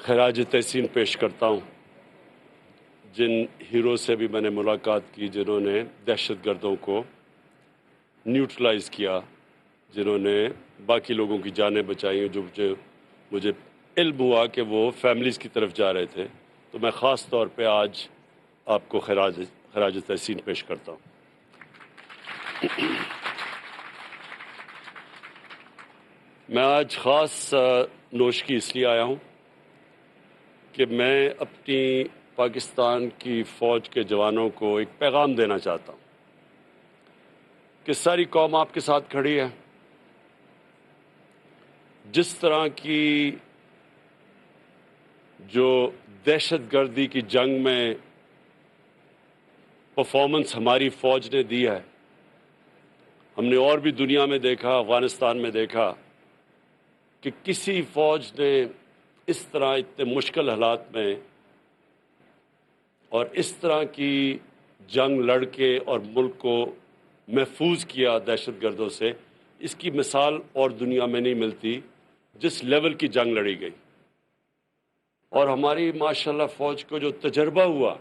खराज तहसीन पेश करता हूँ जिन हीरो से भी मैंने मुलाकात की, जिन्होंने दहशतगर्दों को न्यूट्रलाइज़ किया, जिन्होंने बाकी लोगों की जानें बचाई, जो मुझे इल्म हुआ कि वो फैमिलीज़ की तरफ जा रहे थे, तो मैं ख़ास तौर पे आज आपको खराज तहसीन पेश करता हूँ। मैं आज ख़ास नोशकी इसलिए आया हूँ कि मैं अपनी पाकिस्तान की फ़ौज के जवानों को एक पैगाम देना चाहता हूँ कि सारी कौम आपके साथ खड़ी है। जिस तरह की जो दहशतगर्दी की जंग में परफॉर्मेंस हमारी फ़ौज ने दी है, हमने और भी दुनिया में देखा, अफ़गानिस्तान में देखा कि किसी फ़ौज ने इस तरह इतने मुश्किल हालात में और इस तरह की जंग लड़ के और मुल्क को महफूज किया दहशतगर्दों से, इसकी मिसाल और दुनिया में नहीं मिलती जिस लेवल की जंग लड़ी गई। और हमारी माशाल्लाह फ़ौज को जो तजर्बा हुआ,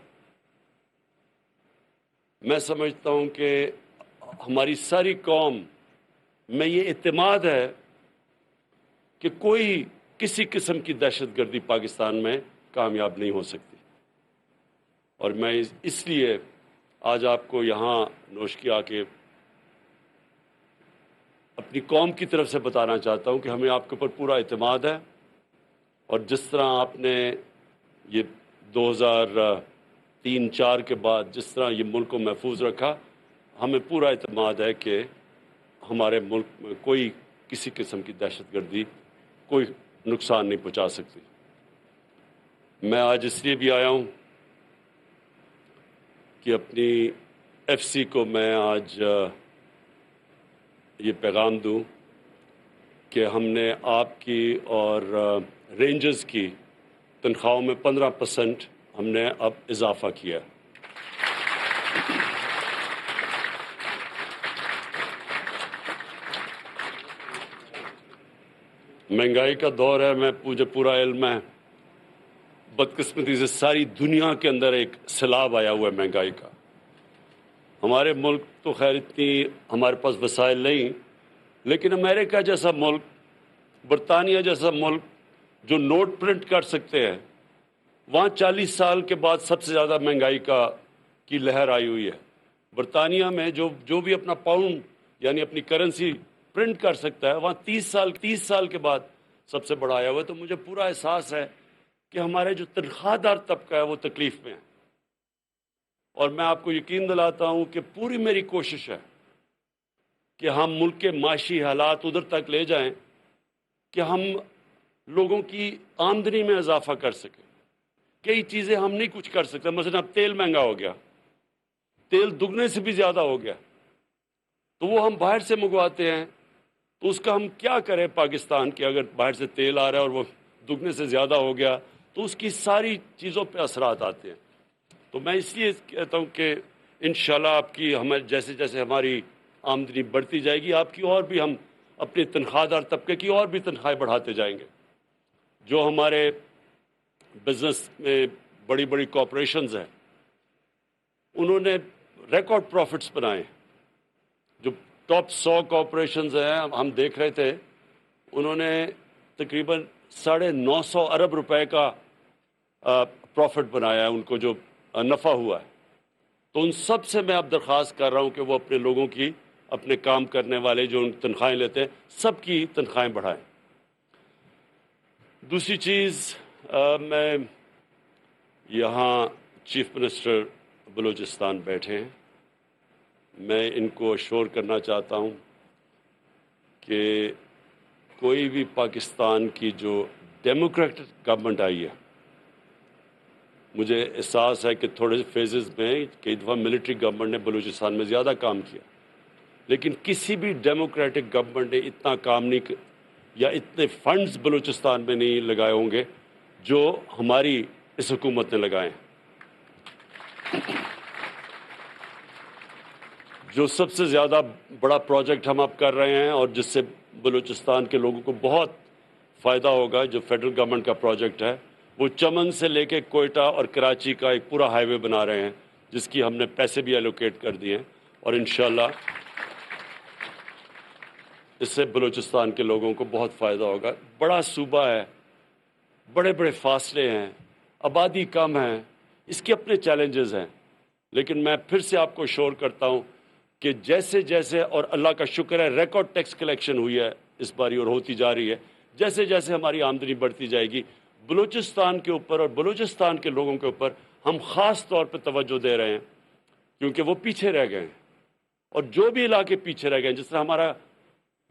मैं समझता हूँ कि हमारी सारी कौम में ये इत्मीनान है कि कोई किसी किस्म की दहशतगर्दी पाकिस्तान में कामयाब नहीं हो सकती। और मैं इसलिए आज आपको यहाँ नोशकी आके अपनी कौम की तरफ से बताना चाहता हूँ कि हमें आपके ऊपर पूरा इत्मीनान है। और जिस तरह आपने ये 2003-04 के बाद जिस तरह ये मुल्क को महफूज रखा, हमें पूरा इत्मीनान है कि हमारे मुल्क में कोई किसी किस्म की दहशतगर्दी कोई नुकसान नहीं पहुंचा सकती। मैं आज इसलिए भी आया हूं कि अपनी एफसी को मैं आज ये पैगाम दूं कि हमने आपकी और रेंजर्स की तनख्वाहों में 15% हमने अब इजाफा किया। महंगाई का दौर है, मुझे पूरा इल्म है। बदकिस्मती से सारी दुनिया के अंदर एक सैलाब आया हुआ है महंगाई का। हमारे मुल्क तो खैर इतनी हमारे पास वसाइल नहीं, लेकिन अमेरिका जैसा मुल्क, बरतानिया जैसा मुल्क जो नोट प्रिंट कर सकते हैं, वहाँ 40 साल के बाद सबसे ज़्यादा महंगाई की लहर आई हुई है। बरतानिया में जो भी अपना पाउंड यानी अपनी करेंसी प्रिंट कर सकता है, वहाँ 30 साल के बाद सबसे बड़ा आया हुआ है। तो मुझे पूरा एहसास है कि हमारे जो तनख्वाहदार तबका है वो तकलीफ़ में है। और मैं आपको यकीन दिलाता हूँ कि पूरी मेरी कोशिश है कि हम मुल्क के माशी हालात उधर तक ले जाएं कि हम लोगों की आमदनी में इजाफा कर सकें। कई चीज़ें हम नहीं कुछ कर सकते, मसलन अब तेल महंगा हो गया, तेल दुगने से भी ज़्यादा हो गया, तो वो हम बाहर से मंगवाते हैं। तो उसका हम क्या करें पाकिस्तान के, अगर बाहर से तेल आ रहा है और वो दुगने से ज़्यादा हो गया तो उसकी सारी चीज़ों पे असरात आते हैं। तो मैं इसलिए कहता हूँ कि इंशाल्लाह आपकी हमारे जैसे जैसे हमारी आमदनी बढ़ती जाएगी, आपकी और भी हम अपने तनख्वाहदार तबके की और भी तनख्वाहें बढ़ाते जाएंगे। जो हमारे बिजनेस में बड़ी बड़ी कॉरपोरेशंस हैं, उन्होंने रिकॉर्ड प्रॉफिट्स बनाए। जो टॉप 100 कॉरपोरेशंस हैं, हम देख रहे थे, उन्होंने तकरीबन 950 अरब रुपए का प्रॉफिट बनाया है, उनको जो नफ़ा हुआ है। तो उन सब से मैं अब दरख्वास्त कर रहा हूँ कि वो अपने लोगों की, अपने काम करने वाले जो तनख्वाहें लेते हैं, सबकी तनख्वाहें बढ़ाएं। दूसरी चीज़, मैं यहाँ चीफ मिनिस्टर बलूचिस्तान बैठे हैं, मैं इनको अश्योर करना चाहता हूँ कि कोई भी पाकिस्तान की जो डेमोक्रेटिक गवर्नमेंट आई है, मुझे एहसास है कि थोड़े से फेजेस में कई दफ़ा मिलिट्री गवर्नमेंट ने बलूचिस्तान में ज़्यादा काम किया, लेकिन किसी भी डेमोक्रेटिक गवर्नमेंट ने इतना काम नहीं या इतने फंड्स बलूचिस्तान में नहीं लगाए होंगे जो हमारी इस हुकूमत ने लगाए हैं। जो सबसे ज़्यादा बड़ा प्रोजेक्ट हम अब कर रहे हैं और जिससे बलूचिस्तान के लोगों को बहुत फ़ायदा होगा, जो फेडरल गवर्नमेंट का प्रोजेक्ट है, وہ چمن سے لے کے کوئٹہ اور کراچی کا ایک پورا ہائی وے بنا رہے ہیں، جس کی ہم نے پیسے بھی ایلوکیٹ کر دیے ہیں، اور انشاءاللہ اس سے بلوچستان کے لوگوں کو بہت فائدہ ہوگا۔ بڑا صوبہ ہے، بڑے بڑے فاصلے ہیں، آبادی کم ہے، اس کے اپنے چیلنجز ہیں، لیکن میں پھر سے آپ کو شور کرتا ہوں کہ جیسے جیسے، اور اللہ کا شکر ہے ریکارڈ ٹیکس کلیکشن ہوئی ہے اس باری اور ہوتی جا رہی ہے، جیسے جیسے ہماری آمدنی بڑھتی جائے گی، بلوچستان کے اوپر اور بلوچستان کے لوگوں کے اوپر ہم خاص طور پہ توجہ دے رہے ہیں، کیونکہ وہ پیچھے رہ گئے ہیں، اور جو بھی علاقے پیچھے رہ گئے ہیں، جس طرح ہمارا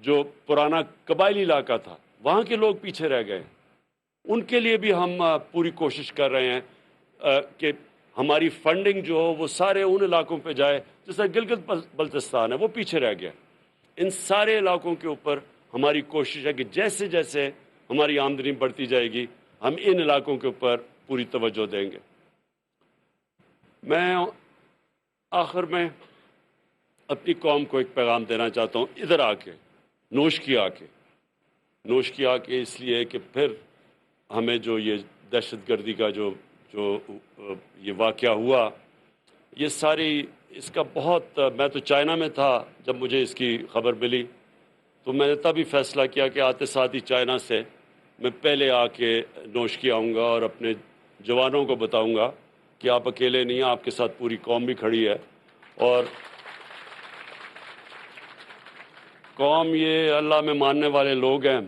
جو پرانا قبائلی علاقہ تھا وہاں کے لوگ پیچھے رہ گئے، ان کے لیے بھی ہم پوری کوشش کر رہے ہیں کہ ہماری فنڈنگ جو ہو وہ سارے ان علاقوں پہ جائے، جیسا گلگت بلتستان ہے وہ پیچھے رہ گیا۔ ان سارے علاقوں کے اوپر ہماری کوشش ہے کہ جیسے جیسے ہماری آمدنی بڑھتی جائے گی ہم ان علاقوں کے اوپر پوری توجہ دیں گے۔ میں آخر میں اپنی قوم کو ایک پیغام دینا چاہتا ہوں، ادھر آ کے، نوش کی آ کے اس لیے کہ پھر ہمیں جو یہ دہشت گردی کا جو یہ واقعہ ہوا، یہ ساری اس کا بہت، میں تو چائنا میں تھا جب مجھے اس کی خبر ملی، تو میں نے تبھی فیصلہ کیا کہ آتے ساتھ ہی چائنا سے میں پہلے آ کے نوش کی آؤں گا اور اپنے جوانوں کو بتاؤں گا کہ آپ اکیلے نہیں ہیں، آپ کے ساتھ پوری قوم بھی کھڑی ہے، اور قوم یہ اللہ میں ماننے والے لوگ ہیں۔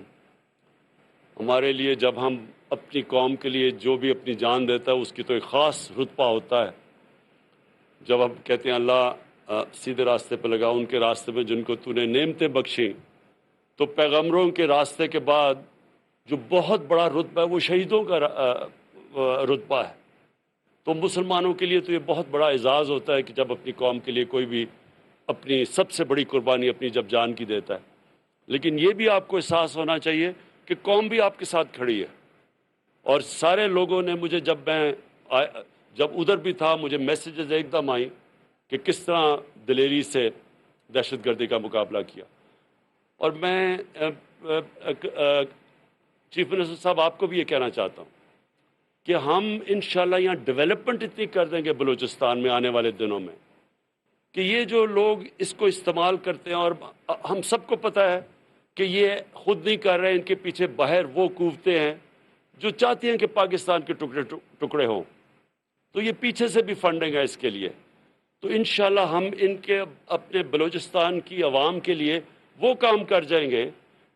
ہمارے لیے جب ہم اپنی قوم کے لیے جو بھی اپنی جان دیتا ہے اس کی تو ایک خاص رتبہ ہوتا ہے۔ جب ہم کہتے ہیں اللہ سیدھے راستے پہ لگا، ان کے راستے میں جن کو تو نے نعمتیں بخشیں، تو پیغمبروں کے راستے کے بعد جو بہت بڑا رتبہ ہے وہ شہیدوں کا رتبہ ہے۔ تو مسلمانوں کے لیے تو یہ بہت بڑا اعزاز ہوتا ہے کہ جب اپنی قوم کے لیے کوئی بھی اپنی سب سے بڑی قربانی اپنی جب جان کی دیتا ہے، لیکن یہ بھی آپ کو احساس ہونا چاہیے کہ قوم بھی آپ کے ساتھ کھڑی ہے۔ اور سارے لوگوں نے مجھے جب ادھر بھی تھا مجھے میسیجز ایک دم آئیں کہ کس طرح دلیری سے دہشت گردی کا مقابلہ کیا۔ اور میں چیف منسٹر صاحب آپ کو بھی یہ کہنا چاہتا ہوں کہ ہم انشاءاللہ یہاں ڈیولپمنٹ اتنی کر دیں گے بلوچستان میں آنے والے دنوں میں کہ یہ جو لوگ اس کو استعمال کرتے ہیں، اور ہم سب کو پتہ ہے کہ یہ خود نہیں کر رہے، ان کے پیچھے باہر وہ قوتیں ہیں جو چاہتی ہیں کہ پاکستان کے ٹکڑے ہوں، تو یہ پیچھے سے بھی فنڈنگ ہے اس کے لیے۔ تو انشاءاللہ ہم ان کے اپنے بلوچستان کی عوام کے لیے وہ کام کر جائیں گے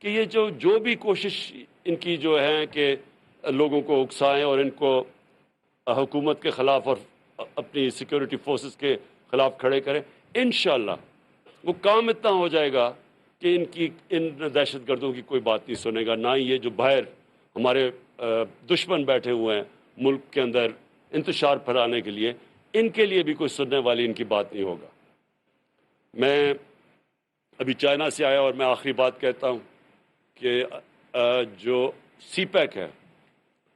کہ یہ جو بھی کوشش ان کی جو ہے کہ لوگوں کو اکسائیں اور ان کو حکومت کے خلاف اور اپنی سیکیورٹی فورسز کے خلاف کھڑے کریں، انشاءاللہ وہ کام اتنا ہو جائے گا کہ ان دہشت گردوں کی کوئی بات نہیں سنے گا، نہ ہی یہ جو باہر ہمارے دشمن بیٹھے ہوئے ہیں ملک کے اندر انتشار پھیلانے کے لیے، ان کے لیے بھی کوئی سننے والی ان کی بات نہیں ہوگا۔ میں ابھی چائنا سے آیا اور میں آخری بات کہتا ہوں کہ جو سی پیک ہے،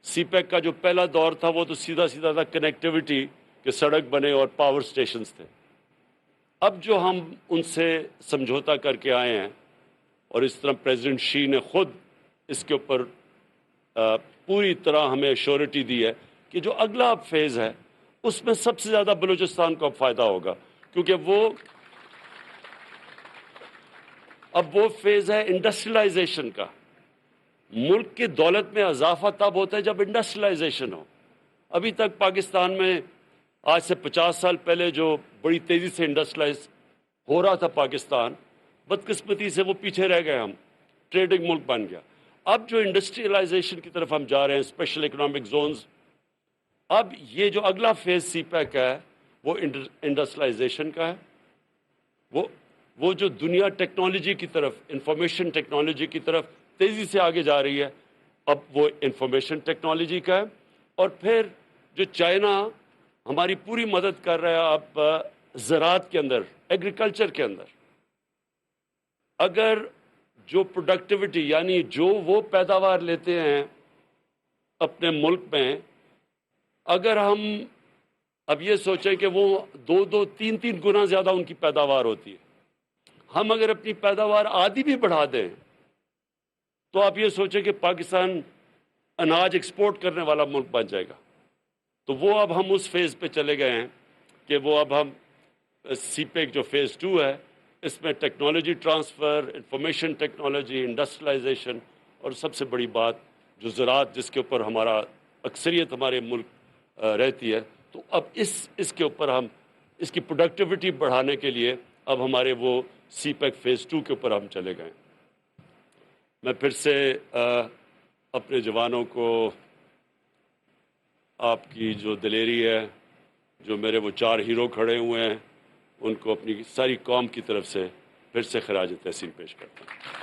سی پیک کا جو پہلا دور تھا وہ تو سیدھا تھا، کنیکٹیوٹی کہ سڑک بنے اور پاور سٹیشنز تھے۔ اب جو ہم ان سے سمجھوتا کر کے آئے ہیں، اور اس طرح پریزیڈنٹ شی نے خود اس کے اوپر پوری طرح ہمیں ایشورٹی دی ہے کہ جو اگلا فیز ہے اس میں سب سے زیادہ بلوچستان کو اب فائدہ ہوگا، کیونکہ اب وہ فیز ہے انڈسٹریلائزیشن کا۔ ملک کی دولت میں اضافہ تب ہوتا ہے جب انڈسٹریلائزیشن ہو۔ ابھی تک پاکستان میں آج سے 50 سال پہلے جو بڑی تیزی سے انڈسٹریلائز ہو رہا تھا پاکستان، بدقسمتی سے وہ پیچھے رہ گئے، ہم ٹریڈنگ ملک بن گیا۔ اب جو انڈسٹریلائزیشن کی طرف ہم جا رہے ہیں، اسپیشل اکنامک زونز، اب یہ جو اگلا فیز سی پیک ہے وہ انڈسٹریلائزیشن کا ہے۔ وہ جو دنیا ٹیکنالوجی کی طرف، انفارمیشن ٹیکنالوجی کی طرف تیزی سے آگے جا رہی ہے، اب وہ انفارمیشن ٹیکنالوجی کا ہے۔ اور پھر جو چائنا ہماری پوری مدد کر رہا ہے اب زراعت کے اندر، ایگریکلچر کے اندر، اگر جو پروڈکٹیوٹی یعنی جو وہ پیداوار لیتے ہیں اپنے ملک میں، اگر ہم اب یہ سوچیں کہ وہ 2-3 گنا زیادہ ان کی پیداوار ہوتی ہے، ہم اگر اپنی پیداوار آدھی بھی بڑھا دیں تو آپ یہ سوچیں کہ پاکستان अनाज एक्सपोर्ट करने वाला मुल्क बन जाएगा। तो वो अब हम उस फेज़ पे चले गए हैं कि वो अब हम सीपेक जो फेज़ 2 है, इसमें technology transfer, information technology, industrialization और सबसे बड़ी बात जो ज़राअत जिसके ऊपर हमारा अक्सरियत हमारे मुल्क रहती है, तो अब इसके ऊपर हम इसकी प्रोडक्टिविटी बढ़ाने के लिए अब हमारे वो सीपेक फेज़ 2 के ऊपर हम चले गए। मैं फिर से अपने जवानों को आपकी जो दिलेरी है, जो मेरे वो 4 हीरो खड़े हुए हैं, उनको अपनी सारी कौम की तरफ से फिर से खराज तहसीन पेश करता हूँ।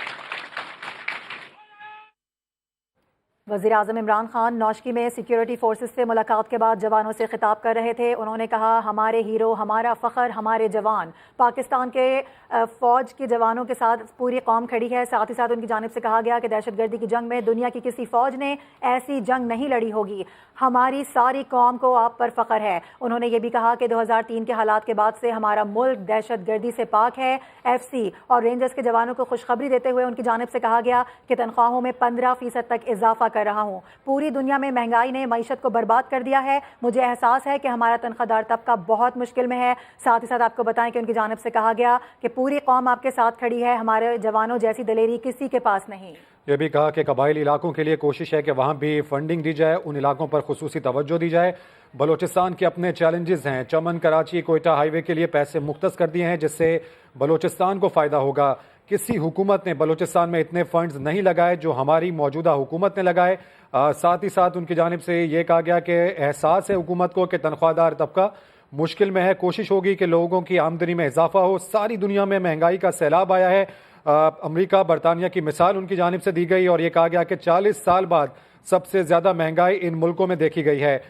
वज़ीर आज़म इमरान खान नौशकी में सिक्योरिटी फोर्सेस से मुलाकात के बाद जवानों से खिताब कर रहे थे। उन्होंने कहा, हमारे हीरो, हमारा फ़ख्र, हमारे जवान। पाकिस्तान के फ़ौज के जवानों के साथ पूरी कौम खड़ी है। साथ ही साथ उनकी जानिब से कहा गया कि दहशतगर्दी की जंग में दुनिया की किसी फ़ौज ने ऐसी जंग नहीं लड़ी होगी। हमारी सारी कौम को आप पर फ़ख्र है। उन्होंने ये भी कहा कि 2003 के हालात के बाद से हमारा मुल्क दहशतगर्दी से पाक है। FC और रेंजर्स के जवानों को खुशखबरी देते हुए उनकी जानिब से कहा गया कि तनख्वाहों में 15% तक इजाफा कर रहा हूँ। पूरी दुनिया में महंगाई ने मईशत को बर्बाद कर दिया है। मुझे एहसास है कि हमारा तनख्वाहदार तबका बहुत मुश्किल में है। साथ ही साथ आपको बताएं कि उनकी जानिब से कहा गया कि पूरी कौम आपके साथ खड़ी है, हमारे जवानों जैसी दिलेरी किसी के पास नहीं। ये भी कहा कि कबायली इलाकों के लिए कोशिश है कि वहाँ भी फंडिंग दी जाए, उन इलाकों पर खुसूसी तवज्जो दी जाए। बलूचिस्तान के अपने चैलेंजेस हैं। चमन कराची कोयटा हाईवे के लिए पैसे मुख्तस कर दिए हैं, जिससे बलूचिस्तान को फ़ायदा होगा। किसी हुकूमत ने बलूचिस्तान में इतने फंड्स नहीं लगाए जो हमारी मौजूदा हुकूमत ने लगाए। साथ ही साथ उनकी जानिब से ये कहा गया कि एहसास है हुकूमत को कि तनख्वाहदार तबका मुश्किल में है। कोशिश होगी कि लोगों की आमदनी में इजाफा हो। सारी दुनिया में महंगाई का सैलाब आया है। अमेरिका, बरतानिया की मिसाल उनकी जानिब से दी गई और ये कहा गया कि 40 साल बाद सबसे ज़्यादा महंगाई इन मुल्कों में देखी गई है।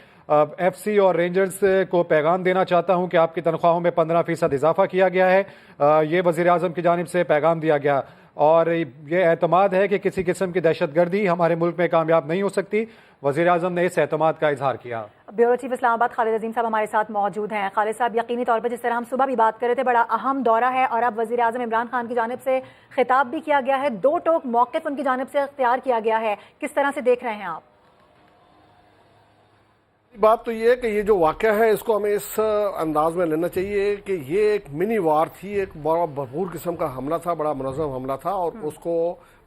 FC और रेंजर्स को पैगाम देना चाहता हूं कि आपकी तनख्वाहों में 15% इजाफा किया गया है। ये वज़ीर आज़म की जानिब से पैगाम दिया गया और ये एतमाद है कि किसी किस्म की दहशतगर्दी हमारे मुल्क में कामयाब नहीं हो सकती। वज़ीर आज़म ने इस एतमाद का इजहार किया। ब्यूरो चीफ इस्लामाबाद खालिद अजीम साहब हमारे साथ मौजूद हैं। खालिद साहब, यकीनी तौर पर जिस तरह हम सुबह भी बात कर रहे थे, बड़ा अहम दौरा है और अब वज़ीर आज़म इमरान खान की जानिब से खिताब भी किया गया है। 2 टोक मौक़िफ़ उनकी जानिब से इख्तियार किया गया है। किस तरह से देख रहे हैं आप? बात तो ये है कि ये जो वाक़या है इसको हमें इस अंदाज में लेना चाहिए कि ये एक मिनी वार थी, एक बड़ा भरपूर किस्म का हमला था, बड़ा मुनज़्ज़म हमला था और उसको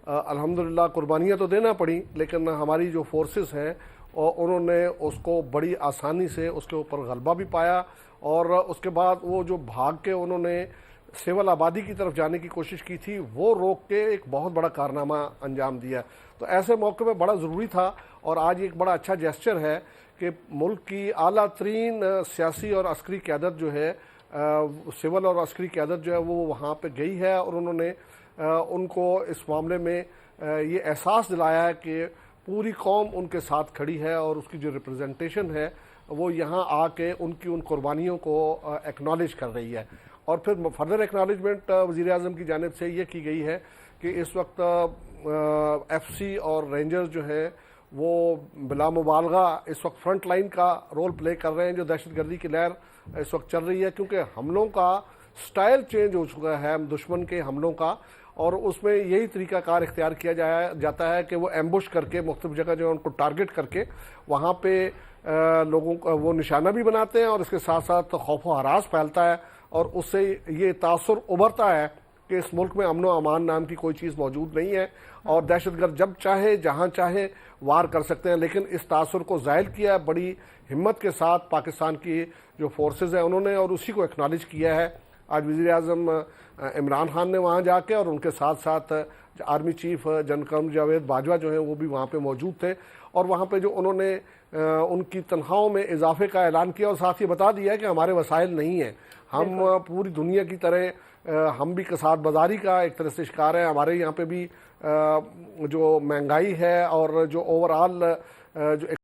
अल्हम्दुलिल्लाह कुर्बानियाँ तो देना पड़ी, लेकिन हमारी जो फोर्सेस हैं और उन्होंने उसको बड़ी आसानी से उसके ऊपर गलबा भी पाया और उसके बाद वो जो भाग के उन्होंने सिविल आबादी की तरफ जाने की कोशिश की थी वो रोक के एक बहुत बड़ा कारनामा अंजाम दिया। तो ऐसे मौके में बड़ा ज़रूरी था और आज एक बड़ा अच्छा जेस्चर है कि मुल्क की आला तरीन सियासी और अस्करी क़यादत जो है, सिविल और अस्करी क़यादत जो है वो वहाँ पे गई है और उन्होंने उनको इस मामले में ये एहसास दिलाया है कि पूरी कौम उनके साथ खड़ी है और उसकी जो रिप्रेजेंटेशन है वो यहाँ आके उनकी उन कुर्बानियों को एक्नॉलेज कर रही है। और फिर फर्दर एक्नॉलेजमेंट वज़ीर आज़म की जानिब से ये की गई है कि इस वक्त FC और रेंजर्स जो है वो बिला मुबालगा इस वक्त फ्रंट लाइन का रोल प्ले कर रहे हैं जो दहशतगर्दी की लहर इस वक्त चल रही है, क्योंकि हमलों का स्टाइल चेंज हो चुका है दुश्मन के हमलों का और उसमें यही तरीक़ाकार इख्तियार किया जाता है कि वो एम्बुश करके मुख्तलिफ जगह जो है उनको टारगेट करके वहाँ पे लोगों को वो निशाना भी बनाते हैं और इसके साथ साथ खौफ व हरास फैलता है और उससे ये तासुर उभरता है कि इस मुल्क में अमन व अमान नाम की कोई चीज़ मौजूद नहीं है और दहशतगर्द जब चाहे जहाँ चाहे वार कर सकते हैं। लेकिन इस तासुर को ज़ाहिर किया है बड़ी हिम्मत के साथ पाकिस्तान की जो फोर्सेस हैं उन्होंने और उसी को एक्नॉलेज किया है। आज वज़ीर आज़म इमरान खान ने वहाँ जाके और उनके साथ साथ army chief general Javed Bajwa जो हैं वो भी वहाँ पे मौजूद थे और वहाँ पे जो उन्होंने उनकी तनख्वाहों में इजाफे का ऐलान किया और साथ ही बता दिया कि हमारे वसाइल नहीं हैं, हम पूरी दुनिया की तरह हम भी कसाद बाजारी का एक तरह से शिकार है। हमारे यहाँ पे भी जो महंगाई है और जो ओवरऑल जो